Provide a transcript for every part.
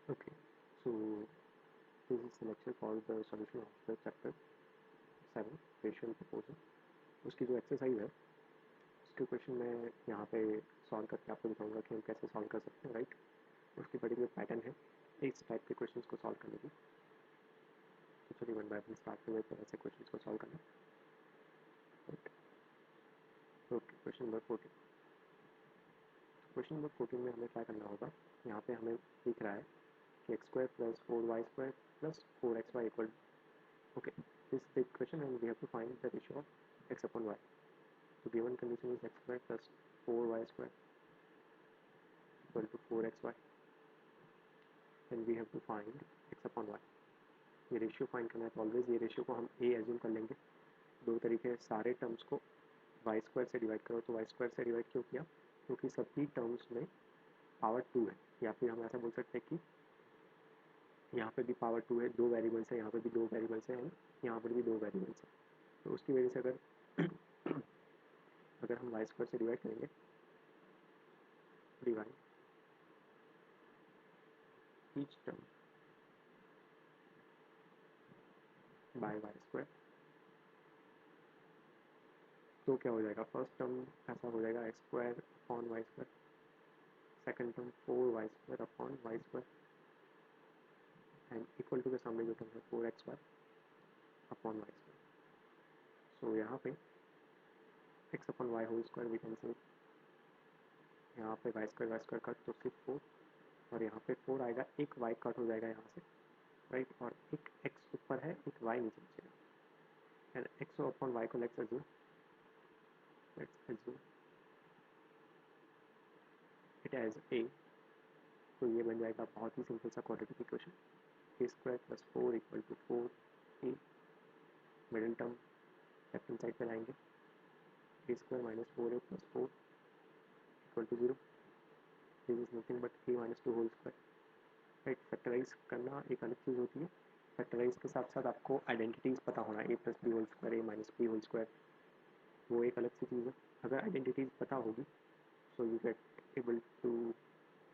Okay, so this is the lecture called the solution of the chapter 7 racial proposal. उसकी जो exercise है उसके question मैं यहाँ पे सॉल्व करके आपको दिखाऊंगा कि हम कैसे सॉल्व कर सकते हैं, राइट। उसकी पर्टिकुलर पैटर्न है इस टाइप के क्वेश्चंस को सॉल्व करने की। तो चलिए वन बाय वन स्टार्ट हुए तो ऐसे क्वेश्चंस को सॉल्व करना, right. Okay, question number 14। Question number 14 में हमें क्या करना होगा, यहाँ पे हमें दिख रहा है कि x square plus 4y² plus 4xy equal, okay, this is the equation and we have to find the ratio of x upon y. So given condition is x square plus 4y square equal to 4xy and we have to find x upon y. ये ratio find करना है तो always ये ratio को हम a assume कर लेंगे। दो तरीके सारे टर्म्स को वाई स्क्वायर से डिवाइड करो, तो वाई स्क्वायर से डिवाइड क्यों किया, क्योंकि सभी टर्म्स में पावर 2 है, या फिर हम ऐसा बोल सकते हैं कि यहाँ पे भी पावर 2 है, दो वेरिएबल्स है, यहाँ पे भी दो वेरिएबल्स है एंड यहाँ पर भी दो वेरिएबल्स है। तो उसकी वजह से अगर हम वाई स्क्वायर से डिवाइड करेंगे, divide each term by y square, तो क्या हो जाएगा, फर्स्ट टर्म ऐसा हो जाएगा x square upon y square, second term 4y square upon y square and equal to के सामने जो टर्म है 4xy अपॉन वाई स्क्वायर। सो यहाँ पे x upon y whole square we can say, यहाँ पे वाई स्क्वायर कट तो सिर्फ 4, और यहाँ पे 4 आएगा, एक y कट हो जाएगा यहाँ से, राइट, और एक x ऊपर है, एक y नीचे बचेगा एंड x अपॉन वाई को let's assume it as a। तो ये बन जाएगा बहुत ही सिंपल सा quadratic equation, a square plus 4 equal to 4a। Middle term left hand side पे लाएंगे, a square minus 4a plus 4 equal to 0। This is nothing but a minus 2 whole square, right. Factorise करना एक अलग चीज़ होती है, factorise के साथ साथ आपको आइडेंटिटीज़ पता होना, a plus b whole square, a minus b whole square, वो एक अलग सी चीज़ है। अगर आइडेंटिटीज़ पता होगी so you get able to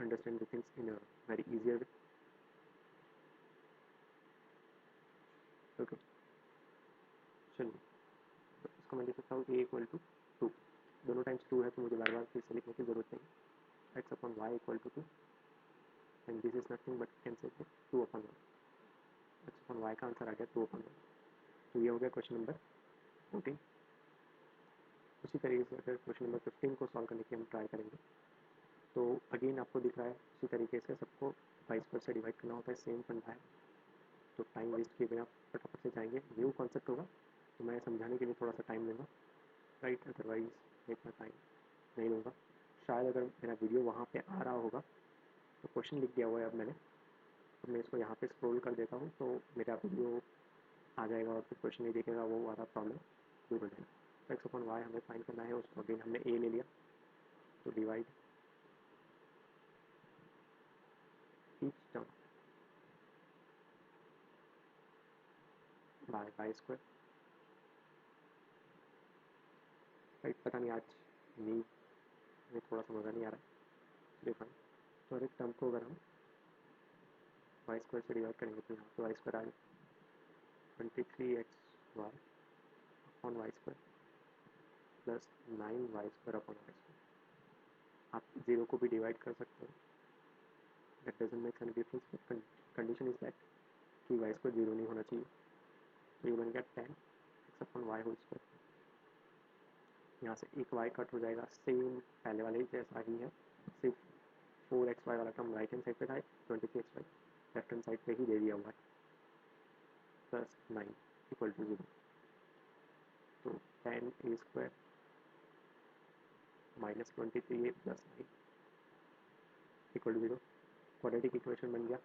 understand the things in a very easier way. Okay, चलिए, तो इसको मैं लिख सकता हूँ a इक्वल टू 2, दोनों टाइम्स 2 है तो मुझे बार बार फिर से लिखने की ज़रूरत नहीं। x upon y equal to 2 and this is nothing but can say 2 upon 1। x upon y का आंसर आ गया 2 अपॉन 1। तो ये हो गया क्वेश्चन नंबर 14। उसी तरीके से अगर क्वेश्चन नंबर 15 को सॉल्व करने की हम ट्राई करेंगे, तो अगेन आपको दिख रहा है उसी तरीके से सबको बाई स्क्वायर से डिवाइड करना होता है, सेम फंडा है। तो टाइम वेस्ट किए बिना फटाफट से जाएंगे, न्यू कॉन्सेप्ट होगा तो मैं समझाने के लिए थोड़ा सा टाइम लूँगा, राइट, अदरवाइज इतना टाइम नहीं लूँगा। शायद अगर मेरा वीडियो वहाँ पे आ रहा होगा तो क्वेश्चन लिख दिया हुआ है अब मैंने, तो मैं इसको यहाँ पे स्क्रॉल कर देता हूँ तो मेरा वीडियो आ जाएगा और फिर क्वेश्चन नहीं देखेगा, वो वाला प्रॉब्लम दूर हो जाएगा। तो एक्स अपॉन वाई हमें फाइंड करना है, उसको अगेन हमने ए ले लिया, तो divide each term by y square, right. पता नहीं आज नींद में थोड़ा सा मज़ा नहीं आ रहा है, चलिए फाइन। तो हर एक टर्म को अगर हम वाई स्क्वायर से डिवाइड करेंगे तो यहाँ पे वाई स्क्वायर आ गया 23xy upon y square plus 9y square upon y square. आप जीरो को भी डिवाइड कर सकते हो, that doesn't make any difference, but condition is that कि वाई स्क्वायर जीरो नहीं होना चाहिए। तो ये बन गया 10x upon y whole square. यहाँ से एक y कट हो जाएगा, सेम पहले वाले जैसा ही है, सिर्फ 4xy वाला टर्म राइट हैंड साइड पे था, 23xy लेफ्ट हैंड साइड पे ही दे दिया हुआ है, प्लस 9 इक्वल टू 0। तो 10a square minus 23a plus 9 equal to 0। Quadratic equation बन गया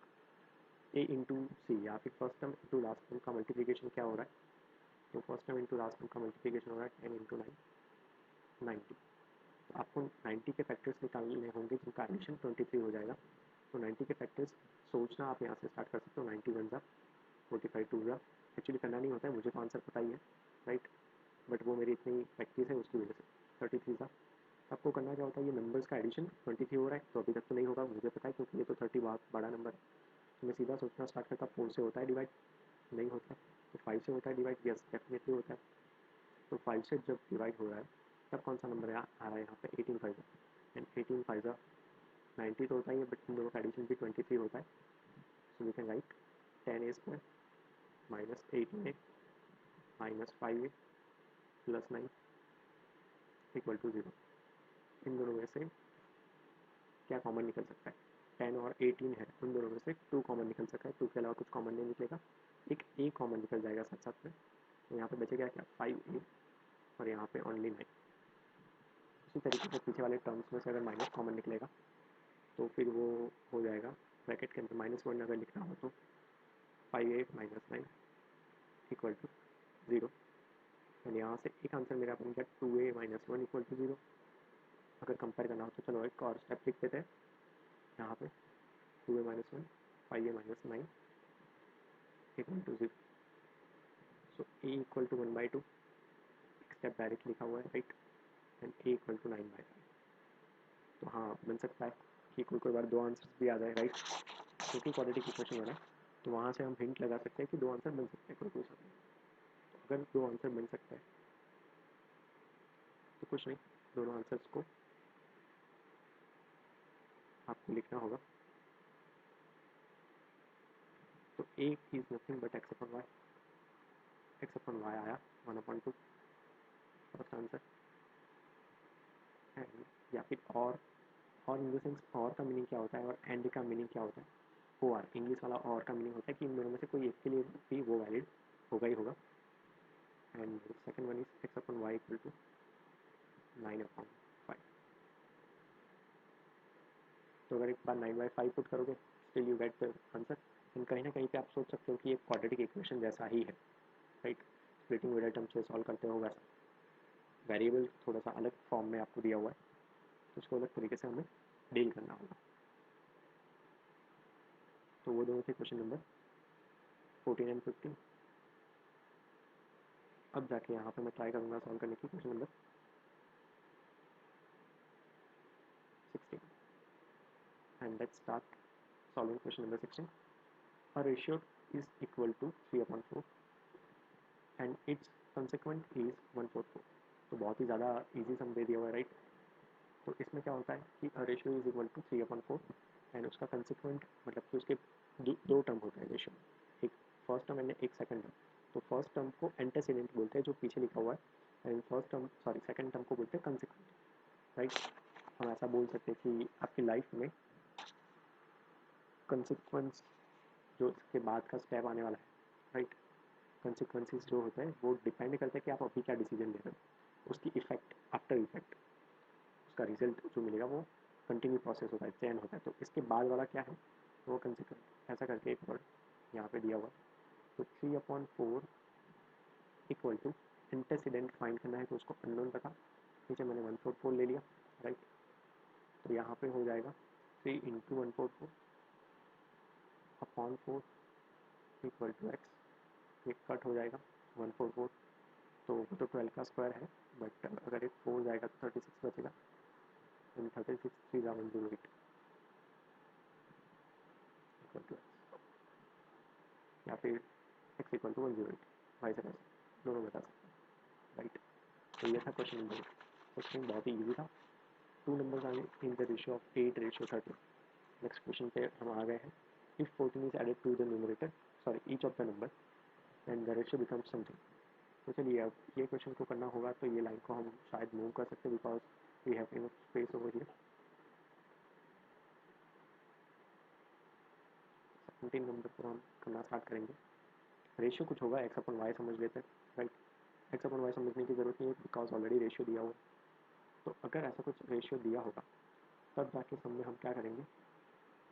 a इंटू सी, या फिर first term into last term का मल्टीप्लीकेशन क्या हो रहा है, तो first term into last term का मल्टीप्लीकेशन हो रहा है 10 इंटू 9 90। तो आपको 90 के फैक्टर्स निकालने होंगे जिनका एडिशन 23 हो जाएगा। तो 90 के फैक्टर्स सोचना आप यहाँ से स्टार्ट कर सकते हो, 90 वन ज़ा 45 टू ज़ा, एक्चुअली करना नहीं होता है, मुझे तो आंसर पता ही है, राइट, बट वो मेरी इतनी प्रैक्टिस है उसकी वजह से 33 ज़ा। आपको करना क्या होता है, ये नंबर्स का एडिशन 23 हो रहा है तो अभी तक तो नहीं होगा मुझे पता है, क्योंकि ये तो 30 बहुत बड़ा नंबर है, तो मैं सीधा सोचना स्टार्ट करता 4 से होता है डिवाइड, नहीं होता है। तो 5 से होता है डिवाइड, यस डेफिनेटली होता है। तो 5 से जब डिवाइड हो रहा है तब कौन सा नंबर आ रहा है यहाँ पे 18 फाइव, एंड 18 फाइव 90 तो होता ही है, बट इन दोनों का एडिशन भी 23 होता है। So we can write 10a² minus 18a minus 5a plus 9 equal to 0। इन दोनों में से क्या कॉमन निकल सकता है? 10 और 18 है, उन दोनों में से 2 कॉमन निकल सकता है, 2 के अलावा कुछ कॉमन नहीं निकलेगा, एक a कॉमन निकल जाएगा साथ साथ में। तो यहाँ पे बचेगा क्या 5a और यहाँ पे ओनली 9। उसी तरीके से पीछे वाले टर्म्स में से अगर माइनस कॉमन निकलेगा तो फिर वो हो जाएगा ब्रैकेट के अंदर -1 अगर लिखना हो तो 5a minus 9 equal to 0। And यहाँ से एक आंसर मेरा बन गया 2a माइनस 1 इक्वल टू 0। अगर कंपेयर करना हो तो चलो एक और स्टेप लिख देते हैं यहाँ पे 2a minus 1 5a minus 9 equal to 0। So a equal to 1/2, एक स्टेप डायरेक्ट लिखा हुआ है right, and a equal to 9/5। तो हाँ बन सकता है कि कोई कोई बार 2 आंसर्स भी आ जाए राइट, क्योंकि क्वाड्रेटिक इक्वेशन बना है तो वहाँ से हम हिंट लगा सकते हैं कि 2 आंसर बन सकते हैं कोई कोई समय। तो अगर 2 आंसर बन सकता है तो कुछ नहीं, दोनों आंसर्स को आपको लिखना होगा। तो a is nothing but x upon y आया 1/2 फर्स्ट आंसर। एंड या फिर और इन द सेंस और का मीनिंग क्या होता है और एंड का मीनिंग क्या होता है? ओ आर, इंग्लिश वाला और का मीनिंग होता है कि इन दोनों में से कोई एक के लिए भी वो वैलिड होगा ही होगा। And second one is x upon y equal to 9/5। तो अगर एक बार 9/5 पुट करोगे still you get the answer. And कहीं ना कहीं पे आप सोच सकते हो कि एक क्वाड्रेटिक इक्वेशन जैसा ही है राइट, स्प्लिटिंग मिडिल टर्म से सॉल्व करते हो वैसा, वेरिएबल थोड़ा सा अलग फॉर्म में आपको दिया हुआ है तो उसको अलग तरीके से हमें डील करना होगा। तो वो दोनों थे क्वेश्चन नंबर 14 एंड 15। अब जाके यहाँ पे मैं ट्राई करूँगा सॉल्व करने की question number 16। And let's start solving question number 16। A ratio is equal to 3/4 and its consequent is 1/4। तो बहुत ही ज़्यादा इजी सम दे दिया हुआ है राइट। तो इसमें क्या होता है कि a ratio is equal to 3/4 and उसका कंसिक्वेंट मतलब कि उसके दो टर्म होते हैं रेशियो में, एक फर्स्ट टर्म एंड एक सेकंड टर्म। तो फर्स्ट टर्म को एंटेसिडेंट बोलते हैं जो पीछे लिखा हुआ है, and first term sorry second term को बोलते हैं कंसिक्वेंट राइट। हम ऐसा बोल सकते हैं कि आपकी लाइफ में कंसिक्वेंस जो इसके बाद का स्टेप आने वाला है राइट, कंसिक्वेंसेस जो होते हैं वो डिपेंड करते हैं कि आप अभी क्या डिसीजन ले रहे हो, उसकी इफेक्ट आफ्टर इफेक्ट उसका रिजल्ट जो मिलेगा वो कंटिन्यू प्रोसेस होता है, चैन होता है। तो इसके बाद वाला क्या है वो कंसिक्वेंट ऐसा करके एक वर्ड यहाँ पे दिया हुआ है। तो 3/4 इक्वल टू एंटेसिडेंट फाइंड करना है तो उसको अननोन रखा, नीचे मैंने 1/4 ले लिया राइट। तो यहाँ पे हो जाएगा 3 into 1/4 upon 4 equal to x, ये कट हो जाएगा 1/4 तो वो तो 12 का स्क्वायर है, बट अगर एक 4 जाएगा तो 36 बचेगा, एंड 36 3 जा 108 इक्वल टू एक्स, या फिर x equal to 108 vice versa, दोनों बता सकते हैं राइट। तो ये था क्वेश्चन नंबर 1। क्वेश्चन बहुत ही ईजी था, 2 numbers are in the ratio of 8:13। Next question पे हम आ गए हैं। If 14 is added to the numerator sorry each of the number and the ratio becomes something. तो चलिए अब ये क्वेश्चन को करना होगा तो ये लाइन को हम शायद मूव कर सकते हैं because we have enough space over here. 17 number पर हम करना स्टार्ट करेंगे। रेशियो कुछ होगा एक्स अपन वाई समझ लेते हैं राइट। एक्स अपन वाई समझने की ज़रूरत नहीं है बिकॉज ऑलरेडी रेशियो दिया हुआ है। तो अगर ऐसा कुछ रेशियो दिया होगा तब जाके सब में हम क्या करेंगे,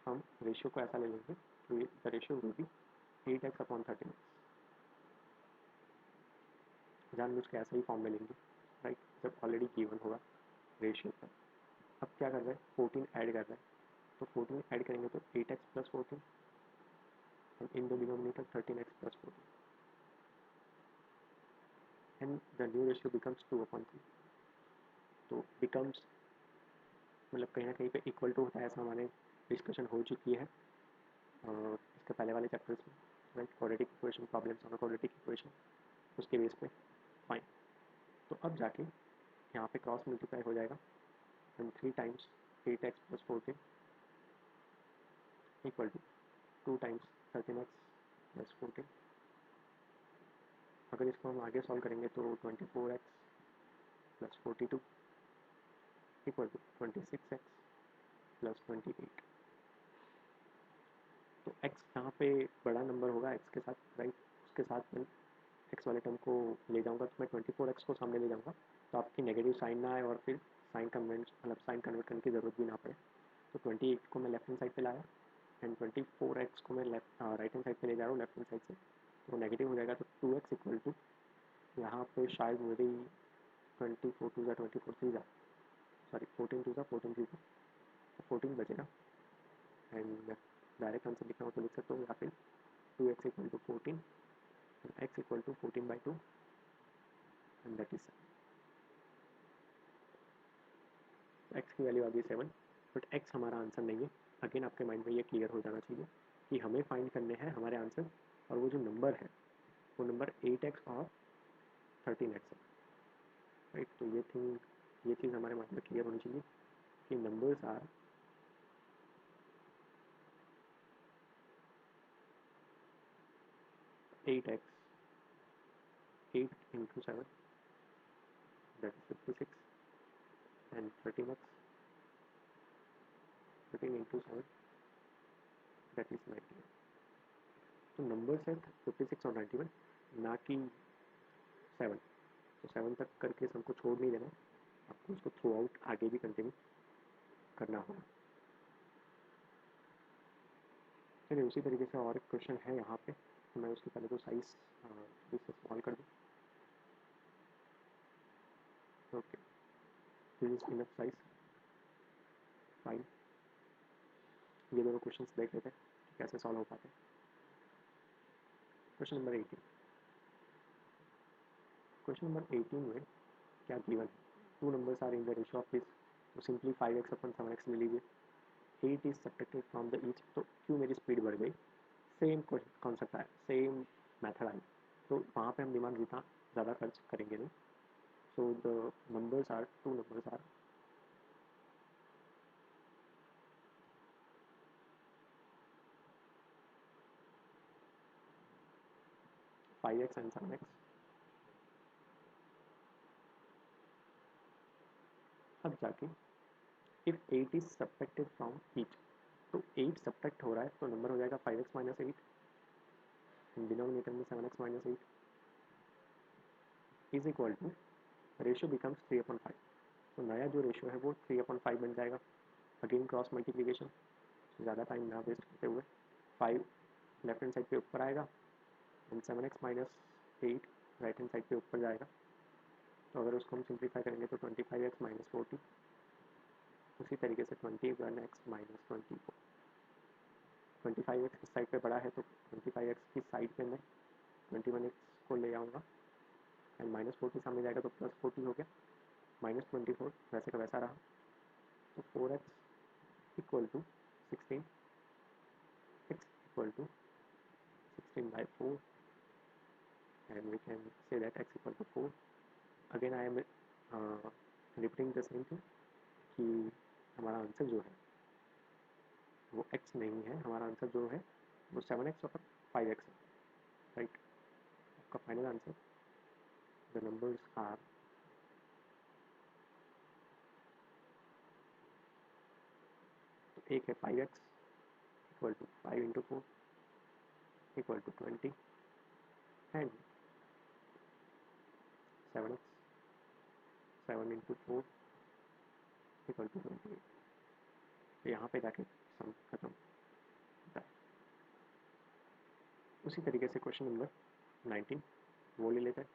हम रेशियो को ऐसा ले लेंगे कि the ratio will be 8x/13। जानबूझ के ऐसा ही फॉर्म में लेंगे राइट, जब ऑलरेडी गिवन होगा रेशियो पर। अब क्या कर रहे हैं 14 ऐड कर रहे हैं, तो 14 ऐड करेंगे तो 8x + 14 and in the denominator 13x + 14 and the new ratio becomes 2/3। तो बिकम्स मतलब कहीं ना कहीं पे इक्वल टू होता है, ऐसा हमारे डिस्कशन हो चुकी है। इसके इसके पहले वाले चैप्टर्स में, right, quadratic equation, problems on quadratic equation, उसके बेस पे। फाइन, तो अब जाके यहाँ पे क्रॉस मल्टीप्लाई हो जाएगा, and 3 times 8x plus 14 equal to 2 times 13x plus 14। अगर इसको हम आगे सॉल्व करेंगे तो 24x plus 42 equal to 26x plus 28। तो x यहाँ पे बड़ा नंबर होगा x के साथ, राइट, उसके साथ मैं x वाले टर्म को ले जाऊँगा, तो मैं 24x को सामने ले जाऊँगा, तो आपकी नेगेटिव साइन ना आए और फिर साइन कन्वेंट मतलब साइन कन्वर्ट करने की ज़रूरत भी ना पड़े। तो 28 को मैं लेफ्ट हैंड साइड पे लाया, एंड 24x को मैं राइट हैंड साइड पे ले जा रहा हूँ लेफ्ट हैंड साइड से, तो नेगेटिव हो जाएगा। तो 2x इक्वल टू, यहाँ पे शायद मेरी 24 टू ज़ा 24 थ्री ज़ा, सॉरी 14 टू ज़ा 14 थ्री ज़ा, 14 बचेगा, एंड डायरेक्ट आंसर लिखना हो तो लिख सकते हो, या फिर 2x equal to 14 and x equal to 14/2 and that is 7। x की वैल्यू आ गई 7, बट x हमारा आंसर नहीं है। अगेन आपके माइंड में ये क्लियर हो जाना चाहिए कि हमें फाइंड करने हैं हमारे आंसर, और वो जो नंबर है वो नंबर 8x और 13x है, राइट। तो ये चीज़ हमारे माइंड में क्लियर होनी चाहिए कि numbers are 8x, 8 into 7 that is 56, and 13x, 13 into 7 that is 91। तो नंबर्स है 56 और 91, ना कि 7। तो 7 तक करके हमको छोड़ नहीं देना, आपको उसको थ्रू आउट आगे भी कंटिन्यू करना होगा। चलिए उसी तरीके से और एक क्वेश्चन है यहाँ पे, तो मैं उसके पहले तो साइज थोड़ी सा स्मॉल कर दूँ। Okay, this is enough size, fine. ये दोनों क्वेश्चंस देख लेते हैं कि कैसे सॉल्व हो पाते हैं। क्वेश्चन नंबर 18, क्वेश्चन नंबर 18 में क्या गिवन है, 2 numbers are in the ratio of this, तो सिंपली 5x अपन 7x ले लीजिए। 8 is subtracted from the each, तो क्यों मेरी स्पीड बढ़ गई, सेम कॉन्सेप्ट आया, सेम मेथड आई, तो वहाँ पे हम दिमाग जितना ज़्यादा खर्च करेंगे नहीं। So the numbers are, 2 numbers are 5x and 7x। अब जाके if 8 is subtracted from each, तो 8 सब्ट्रैक्ट हो रहा है तो नंबर हो जाएगा 5x माइनस 8, डिनोमिनेटर में 7x minus 8 is equal to, ratio becomes 3/5। तो नया जो रेशियो है वो 3/5 बन जाएगा। अगेन क्रॉस मल्टीप्लिकेशन, ज़्यादा टाइम ना वेस्ट करते हुए 5 लेफ्ट हैंड साइड पे ऊपर आएगा, and 7x minus 8 right hand side पे ऊपर जाएगा। तो अगर उसको हम सिंप्लीफाई करेंगे तो 25x माइनस 40, उसी तरीके से 21x माइनस 24। 25x इस साइड पे बड़ा है तो 25x की साइड पे मैं 21x को ले आऊँगा, एंड माइनस 40 सामने जाएगा तो प्लस 40 हो गया, माइनस 24 वैसे का वैसा रहा। तो 4x equal to 16, x equal to 16/4, and we can say that x equal to 4। Again I am repeating the same thing कि हमारा आंसर जो है वो x नहीं है, हमारा आंसर जो है वो 7x और 5x है, राइट। आपका final answer, the numbers are तो एक है 5x equal to 5 into 4 equal to 20, and 7x 7 into 4 equal to 28। तो यहाँ पे जाके सम खत्म होता है। उसी तरीके से क्वेश्चन नंबर 19 वो ले लेते हैं।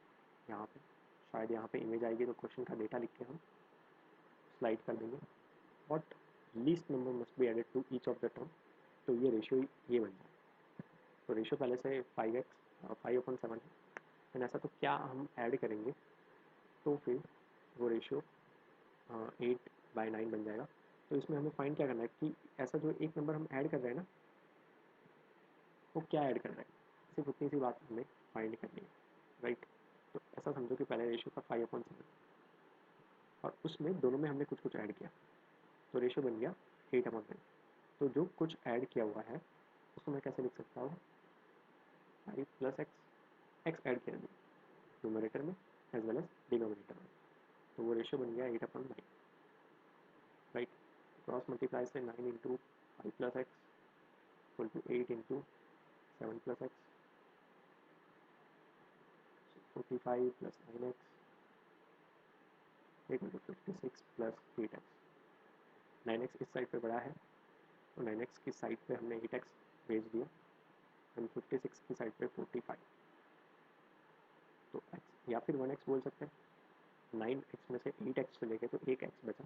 यहाँ पे शायद यहाँ पे इमेज आएगी तो क्वेश्चन का डेटा लिख के हम स्लाइड कर देंगे। What least number must be added to each of the term, तो ये रेशियो ये बन जाए। तो रेशियो पहले से 5x 5/7 है, एंड ऐसा तो क्या हम ऐड करेंगे तो फिर वो रेशियो 8/9 बन जाएगा। तो इसमें हमें फाइंड क्या करना है कि ऐसा जो एक नंबर हम ऐड कर रहे हैं ना, वो क्या ऐड कर रहा है, सिर्फ उतनी सी बात हमें फाइंड करनी है, राइट। तो ऐसा समझो कि पहले रेशियो था 5/7 और उसमें दोनों में हमने कुछ कुछ ऐड किया, तो रेशियो बन गया 8/9। तो जो कुछ ऐड किया हुआ है उसको मैं कैसे लिख सकता हूँ, 5 + एक्स ऐड किया न्यूमरेटर में एज वेल एज डिनोमिनेटर में, तो वो रेशियो बन गया 8/9, राइट। क्रॉस मल्टीप्लाई से 9 into 5 + x equal to 8 into 7 + x, 45 + 9x equal to 56 + 8x। 9x इस साइड पे बड़ा है तो 9x की साइड पे हमने 8x भेज दिया एंड 56 की साइड पे 45, तो x या फिर 1x बोल सकते हैं। 9x में से 8x चले गए तो एक x बचा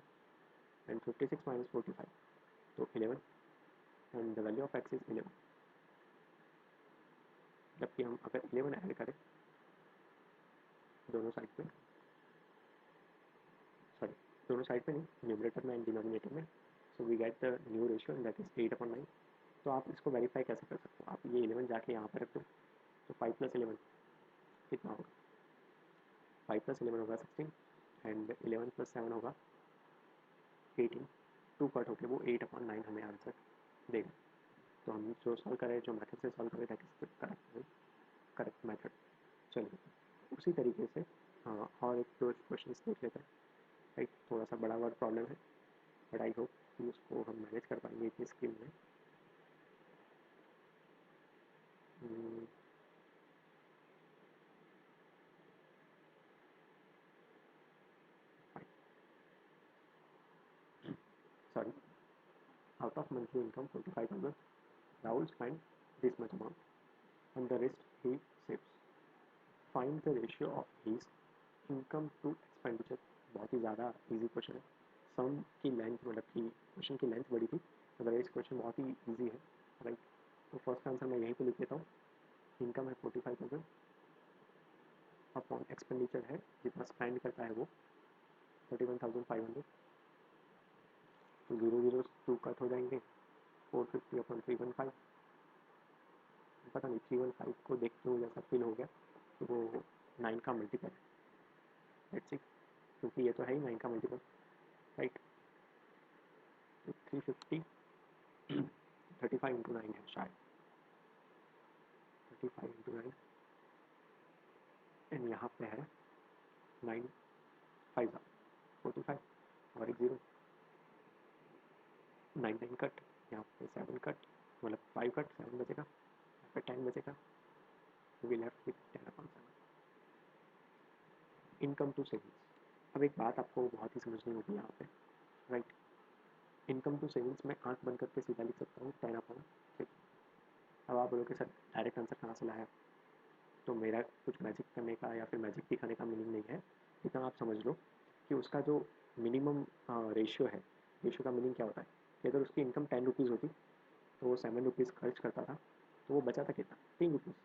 एंड 56 - 45 तो 11 and the value of x is 11। जबकि हम अगर 11 ऐड करें दोनों साइड पे, सॉरी दोनों साइड पे नहीं, न्यूमरेटर में एंड डिनोमिनेटर में, so we get the new ratio and that is 8/9। तो आप इसको वेरीफाई कैसे कर सकते हो, आप ये 11 जाके यहाँ पर रख दो, तो 5 + 11 कितना होगा, 5 + 11 होगा 16 एंड 11 + 7 होगा 18, 2 कट होके वो 8/9 हमें आंसर देगा। तो हम जो सॉल्व करें, जो मेथड से सॉल्व करें, that is the correct method. चलिए उसी तरीके से हाँ और एक दो क्वेश्चन देख लेते हैं, राइट। थोड़ा सा बड़ा वर्ड प्रॉब्लम है बट आई होप कि उसको हम मैनेज कर पाएंगे इतनी स्किल में। Sorry, out of monthly income 45,000, Rahul spent this much amount and the rest he saves. Find the ratio of his income to expenditure। बहुत ही ज़्यादा इजी क्वेश्चन है, सम की लेंथ मतलब कि क्वेश्चन की लेंथ बड़ी थी, अदरवाइज क्वेश्चन बहुत ही इजी है, राइट। तो फर्स्ट आंसर मैं यहीं पे लिख लेता हूँ, इनकम है 45,000 अपॉन एक्सपेंडिचर है जितना स्पेंड करता है वो 31,500, तो 0 0 2 कट हो जाएंगे, 450/315। पता नहीं 315 को देख के मुझे ऐसा फील हो गया कि वो 9 का मल्टीपल है, लेट्स सी, क्योंकि ये तो है ही 9 का मल्टीपल, राइट। तो 350 35/9 है शायद, 35/9 एंड यहाँ पे है 9 5 45 और एक 0, 9 9 कट, यहाँ पे 7 कट, मतलब 5 कट 7 बचेगा, यहाँ पे 10 बचेगा, we left with 10/7। Income to savings. अब एक बात आपको बहुत ही समझनी होगी यहाँ पे, राइट। इनकम टू सेविंग्स में आंख बंद करके सीधा लिख सकता हूँ 10/3। अब आप बोलोगे सर डायरेक्ट आंसर कहाँ से लाया, तो मेरा कुछ मैजिक करने का या फिर मैजिक दिखाने का मीनिंग नहीं है, इतना आप समझ लो कि उसका जो मिनिमम रेशियो है, रेशियो का मीनिंग क्या होता है कि अगर उसकी इनकम 10 रुपीज़ होती तो वो 7 रुपीज़ खर्च करता था, तो वो बचा था कितना, 3 रुपीज़,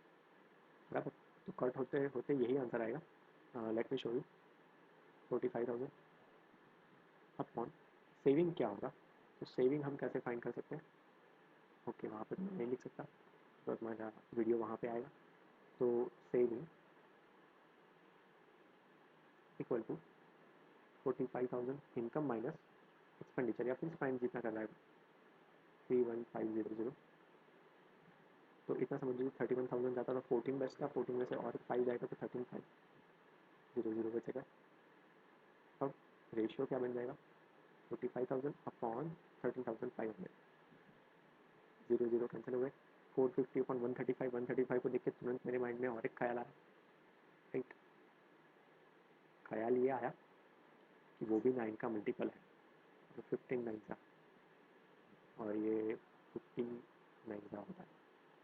बराबर। तो कट होते होते यही आंसर आएगा, let me show you, 45,000 upon saving क्या होगा। तो सेविंग हम कैसे फाइंड कर सकते हैं, ओके वहाँ पे तो मैं नहीं लिख सकता, तो मेरा वीडियो वहाँ पे आएगा। तो saving equal to 45,000 income minus expenditure या फिर स्पेंड जितना कर रहा है 31500, तो इतना समझ लीजिए 31,000 जाता था, 14 बचता, 14 में से और 5 जाएगा तो 13,500 बचेगा। अब रेशियो क्या बन जाएगा, 45,000 अपॉन 13,500, 0 0 कैंसिल हो गए, 450/135, 135 को देख के तुरंत मेरे माइंड में और एक ख्याल आया, राइट। ख्याल ये आया कि वो भी 9 का मल्टीपल है, तो 15 9 का, और ये 59 का होता है,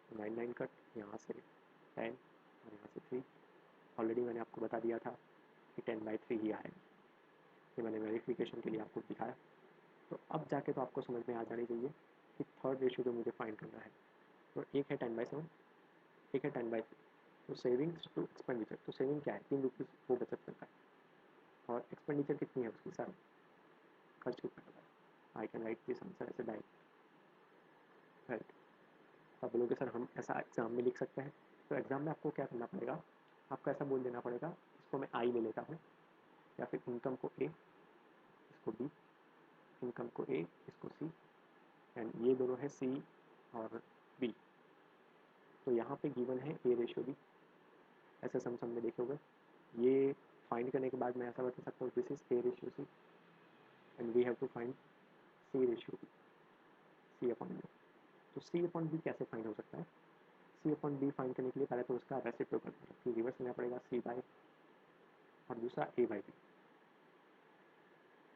तो 9 9 कट, यहाँ से 10 और यहाँ से 3, ऑलरेडी मैंने आपको बता दिया था कि 10/3 ही आएगा, ये मैंने वेरिफिकेशन के लिए आपको दिखाया। तो अब जाके तो आपको समझ में आ जानी चाहिए कि थर्ड रेशियो जो मुझे फाइंड करना है, तो एक है 10/7, एक है 10/3। तो सेविंग्स टू एक्सपेंडिचर, तो सेविंग क्या है, 3 रुपीज़ वो बचत करता है, और एक्सपेंडिचर कितनी है उसकी, सर खर्च कितना करता है। I can write this answer ऐसे डायरेक्ट, राइट। तो आप बोलोगे सर हम ऐसा एग्ज़ाम में लिख सकते हैं, तो एग्ज़ाम में आपको क्या करना पड़ेगा, आपको ऐसा बोल देना पड़ेगा, इसको मैं आई ले लेता हूँ, या फिर इनकम को ए, इसको बी, इनकम को ए, इसको सी, एंड ये दोनों है सी और बी। तो यहाँ पे गिवन है ए रेशियो बी, ऐसे सम में देखे होगे। ये फाइंड करने के बाद मैं ऐसा बता सकता हूँ this is a ratio C and we have to find C ratio B, C upon B. तो सी अपॉन बी कैसे फाइंड हो सकता है, सी अपॉन बी फाइंड करने के लिए पहले तो उसका रेसिप्रोकल मतलब रिवर्स लेना पड़ेगा, सी बाय और दूसरा ए बाई बी।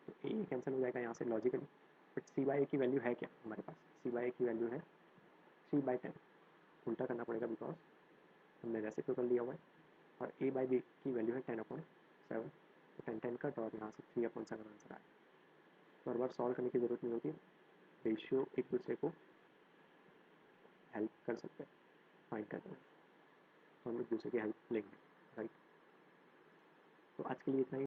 तो ए कैंसिल हो जाएगा यहाँ से लॉजिकली, बट सी बाई ए की वैल्यू है क्या हमारे पास, सी बाई ए की वैल्यू है 3/10, उल्टा करना पड़ेगा बिकॉज हमने रेसिप्रोकल लिया हुआ है, और ए बाई बी की वैल्यू है 10/7, तो 10 कट और यहाँ से 3/7 आंसर आएगा। तो हर बार सॉल्व करने की ज़रूरत नहीं होती, रेशियो एक दूसरे को हेल्प कर सकते हैं फाइंड करने में, तो हम एक दूसरे की हेल्प लेंगे, राइट। तो आज के लिए इतना ही।